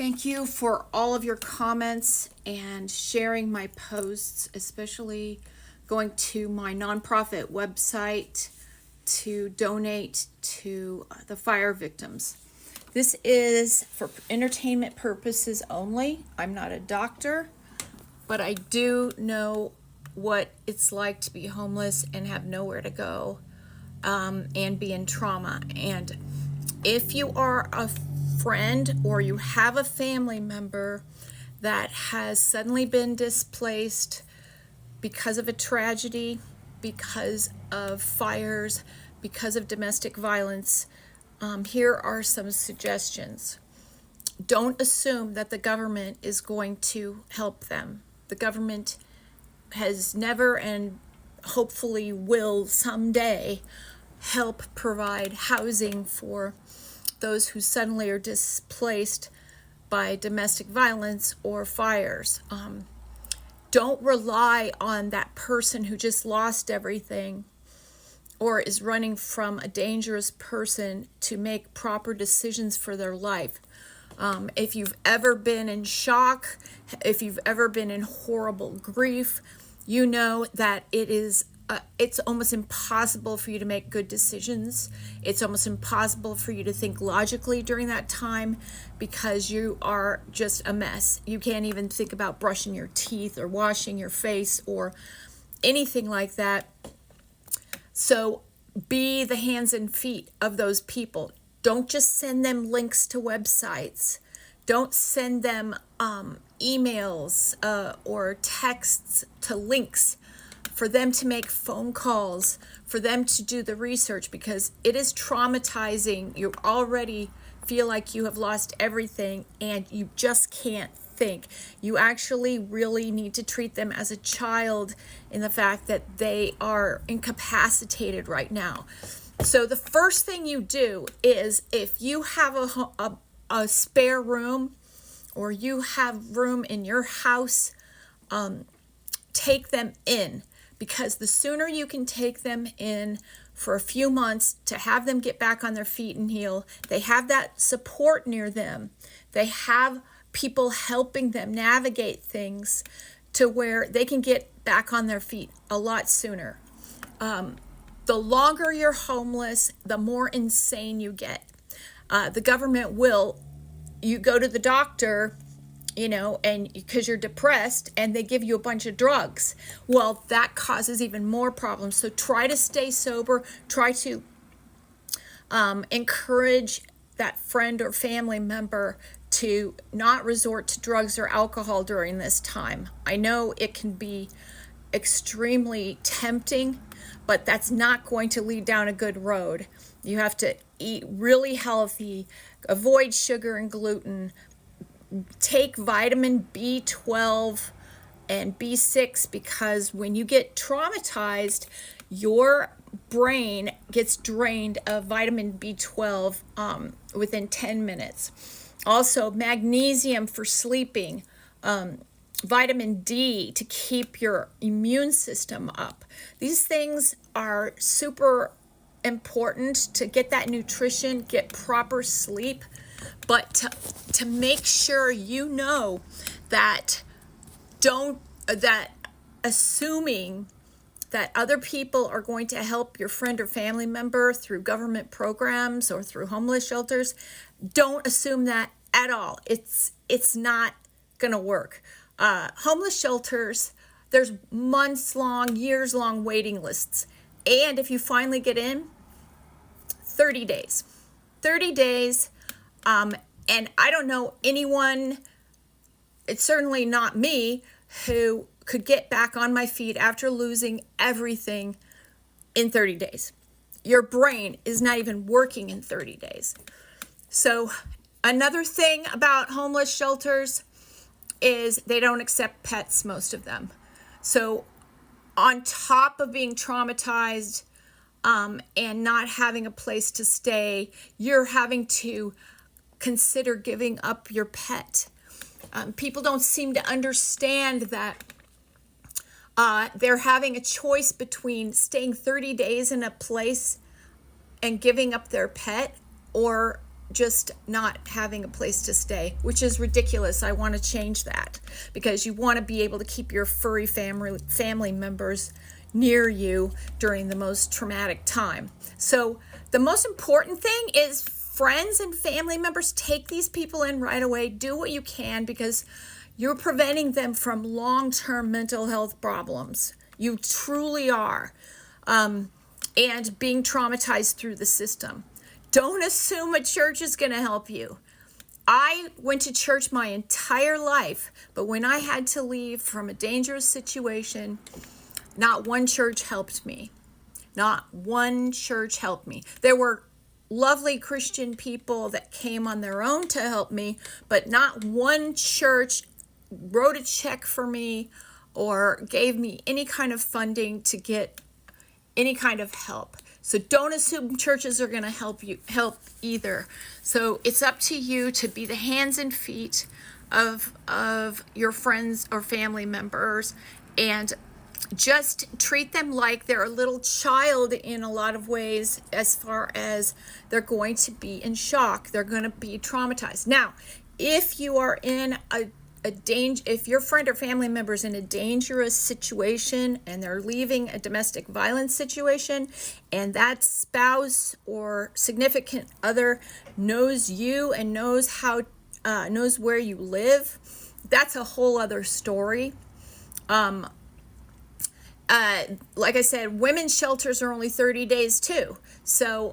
Thank you for all of your comments and sharing my posts, especially going to my nonprofit website to donate to the fire victims. This is for entertainment purposes only. I'm not a doctor, but I do know what it's like to be homeless and have nowhere to go, and be in trauma. And if you are a friend or you have a family member that has suddenly been displaced because of a tragedy, because of fires, because of domestic violence, here are some suggestions. Don't assume that the government is going to help them. The government has never and hopefully will someday help provide housing for those who suddenly are displaced by domestic violence or fires. Don't rely on that person who just lost everything or is running from a dangerous person to make proper decisions for their life. If you've ever been in shock, if you've ever been in horrible grief, you know that it's almost impossible for you to make good decisions. It's almost impossible for you to think logically during that time because you are just a mess. You can't even think about brushing your teeth or washing your face or anything like that. So be the hands and feet of those people. Don't just send them links to websites. Don't send them emails or texts to links for them to make phone calls, for them to do the research, because it is traumatizing. You already feel like you have lost everything and you just can't think. You actually really need to treat them as a child in the fact that they are incapacitated right now. So the first thing you do is, if you have a spare room or you have room in your house, take them in. Because the sooner you can take them in for a few months to have them get back on their feet and heal, they have that support near them. They have people helping them navigate things to where they can get back on their feet a lot sooner. The longer you're homeless, the more insane you get. The government you go to the doctor, and because you're depressed, and they give you a bunch of drugs. Well, that causes even more problems. So try to stay sober. Try to encourage that friend or family member to not resort to drugs or alcohol during this time. I know it can be extremely tempting, but that's not going to lead down a good road. You have to eat really healthy, avoid sugar and gluten, take vitamin B12 and B6, because when you get traumatized, your brain gets drained of vitamin B12 within 10 minutes. Also, magnesium for sleeping, vitamin D to keep your immune system up. These things are super important to get that nutrition, get proper sleep, but to make sure that assuming that other people are going to help your friend or family member through government programs or through homeless shelters, don't assume that at all. It's not going to work. Homeless shelters, there's months-long, years-long waiting lists. And if you finally get in, 30 days. 30 days. And I don't know anyone, it's certainly not me, who could get back on my feet after losing everything in 30 days. Your brain is not even working in 30 days. So another thing about homeless shelters is they don't accept pets, most of them. So on top of being traumatized and not having a place to stay, you're having to consider giving up your pet. People don't seem to understand that they're having a choice between staying 30 days in a place and giving up their pet, or just not having a place to stay, which is ridiculous. I want to change that, because you want to be able to keep your furry family members near you during the most traumatic time. So the most important thing is friends and family members, take these people in right away. Do what you can, because you're preventing them from long-term mental health problems. You truly are. And being traumatized through the system. Don't assume a church is going to help you. I went to church my entire life, but when I had to leave from a dangerous situation, not one church helped me. Not one church helped me. There were lovely Christian people that came on their own to help me, but not one church wrote a check for me or gave me any kind of funding to get any kind of help. So don't assume churches are going to help either. So it's up to you to be the hands and feet of your friends or family members, and just treat them like they're a little child in a lot of ways, as far as they're going to be in shock. They're going to be traumatized. Now, if you are in if your friend or family member is in a dangerous situation and they're leaving a domestic violence situation, and that spouse or significant other knows you and knows where you live, that's a whole other story. Like I said, women's shelters are only 30 days too, so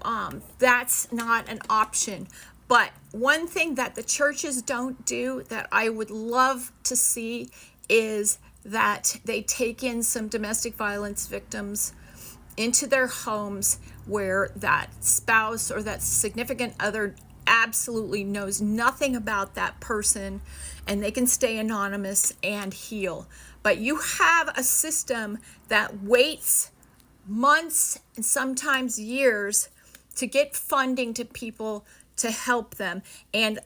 that's not an option. But one thing that the churches don't do that I would love to see is that they take in some domestic violence victims into their homes where that spouse or that significant other absolutely knows nothing about that person, and they can stay anonymous and heal. But you have a system that waits months and sometimes years to get funding to people to help them. And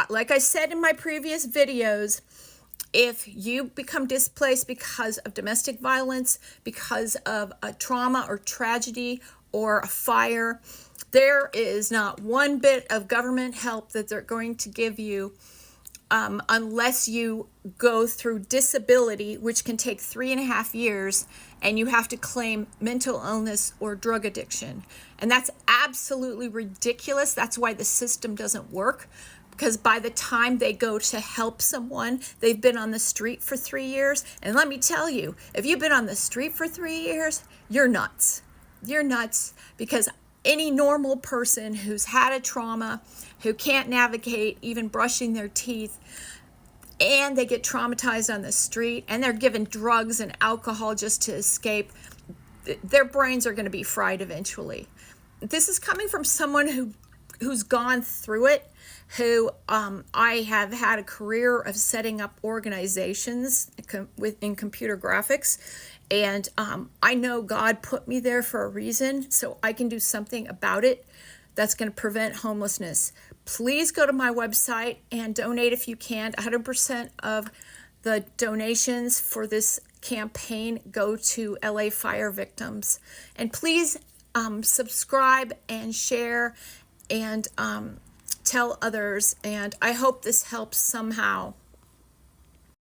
like I said in my previous videos, if you become displaced because of domestic violence, because of a trauma or tragedy or a fire, there is not one bit of government help that they're going to give you unless you go through disability, which can take 3.5 years, and you have to claim mental illness or drug addiction. And that's absolutely ridiculous. That's why the system doesn't work, because by the time they go to help someone, they've been on the street for 3 years. And let me tell you, if you've been on the street for 3 years, you're nuts. You're nuts, because any normal person who's had a trauma, who can't navigate even brushing their teeth, and they get traumatized on the street, and they're given drugs and alcohol just to escape, their brains are going to be fried eventually. This is coming from someone who's gone through it, who I have had a career of setting up organizations in computer graphics, and I know God put me there for a reason, so I can do something about it that's going to prevent homelessness. Please go to my website and donate if you can. 100% of the donations for this campaign go to LA fire victims. And please subscribe and share and tell others. And I hope this helps somehow.